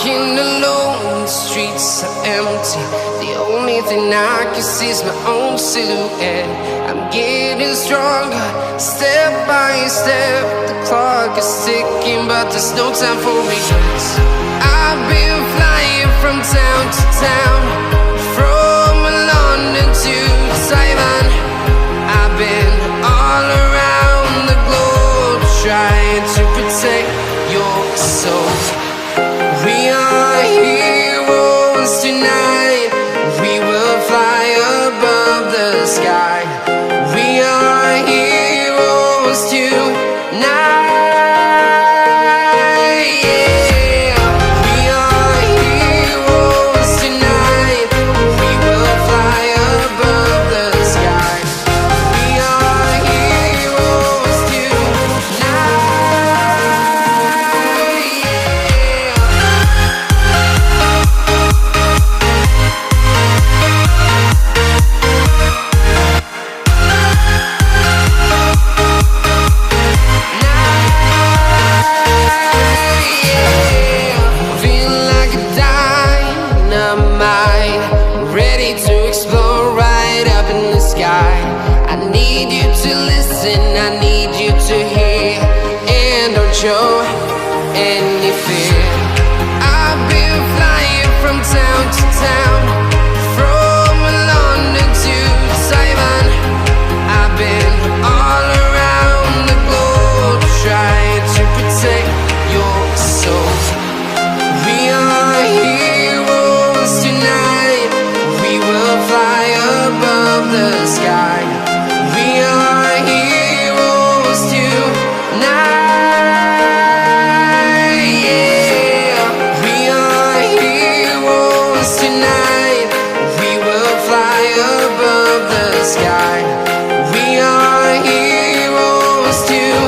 walking alone, the streets are empty. The only thing I can see is my own silhouette. I'm getting stronger, step by step. The clock is ticking, but there's no time for regrets. I've been flying from town to town, from London to Taiwan. I've been all around the globe, trying to protect your soul. We are heroes tonight. We will fly above the sky. We are heroes tonight. Yeah. We are heroes tonight. We will fly above the sky. We are heroes tonight. I need you to listen, I need you to hear, and don't show any fear. I've been flying from town to town, from London to Taiwan. I've been all around the globe, trying to protect your soul. We are heroes tonight. We will fly above the sky. We are heroes tonight. Yeah. We are heroes tonight. We will fly above the sky. We are heroes tonight.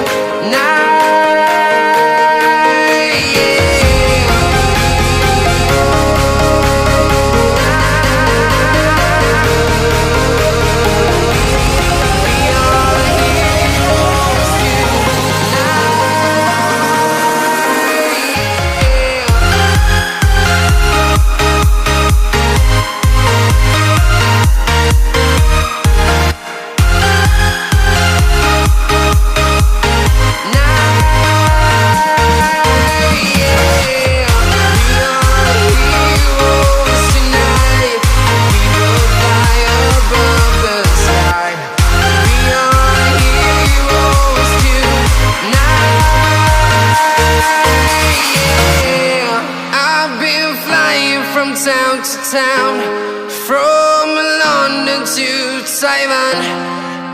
Town to town, from London to Taiwan.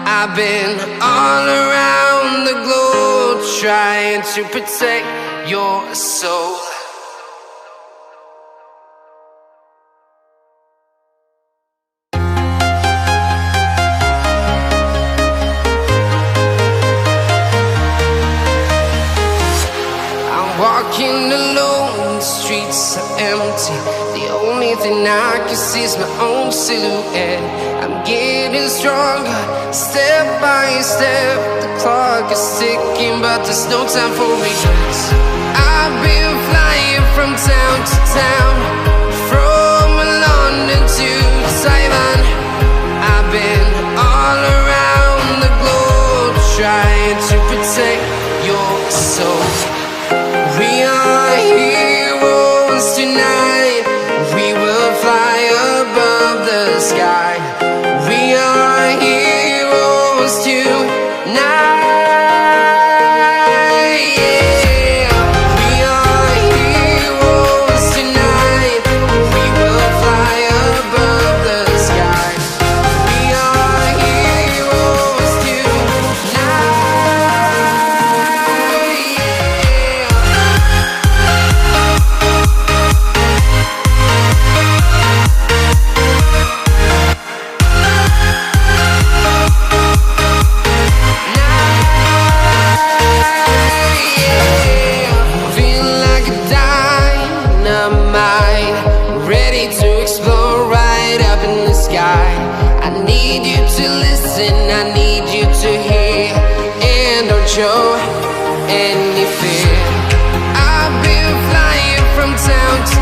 I've been all around the globe, trying to protect your soul. I'm walking alone, the streets are empty. The only thing I can see is my own silhouette. I'm getting stronger, step by step. The clock is ticking, but there's no time for regrets. I've been flying from town to town, from London to Taiwan. I've been all around the globe, trying to protect your soul. We are heroes tonight. We will fly above the sky. We are heroes tonight. Yeah. We are heroes tonight. We will fly above the sky. We are heroes tonight. I need you to listen, I need you to hear, and don't show any fear. I've been flying from town to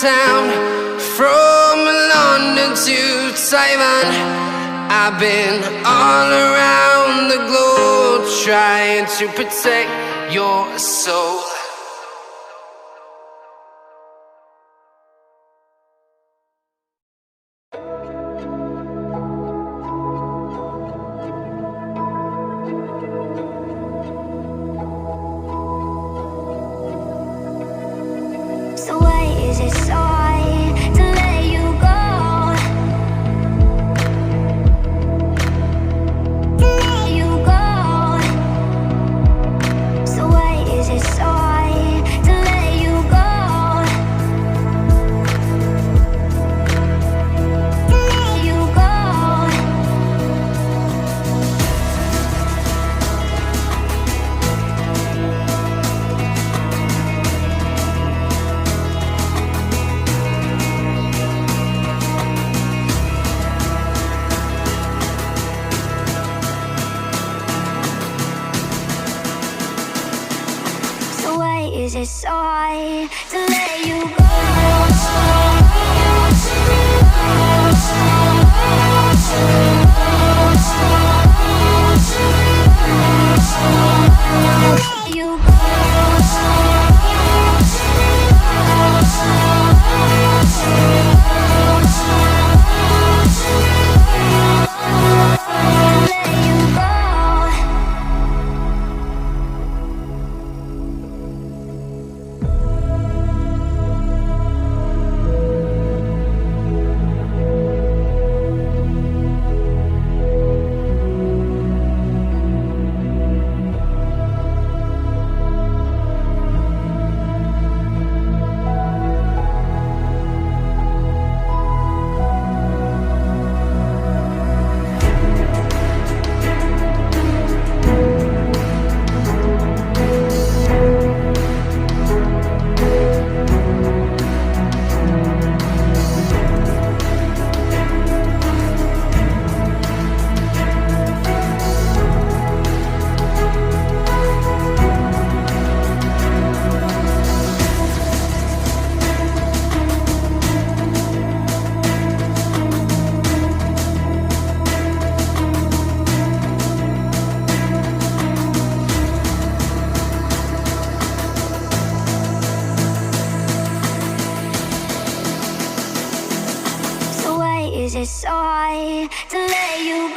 town, from London to Taiwan. I've been all around the globe trying to protect your soul. So why is it so hard to let you go? To let you go. So why is it so hard to let you go? To let you go. So why is it so hard to let you go? Let you is it so hard to let you go?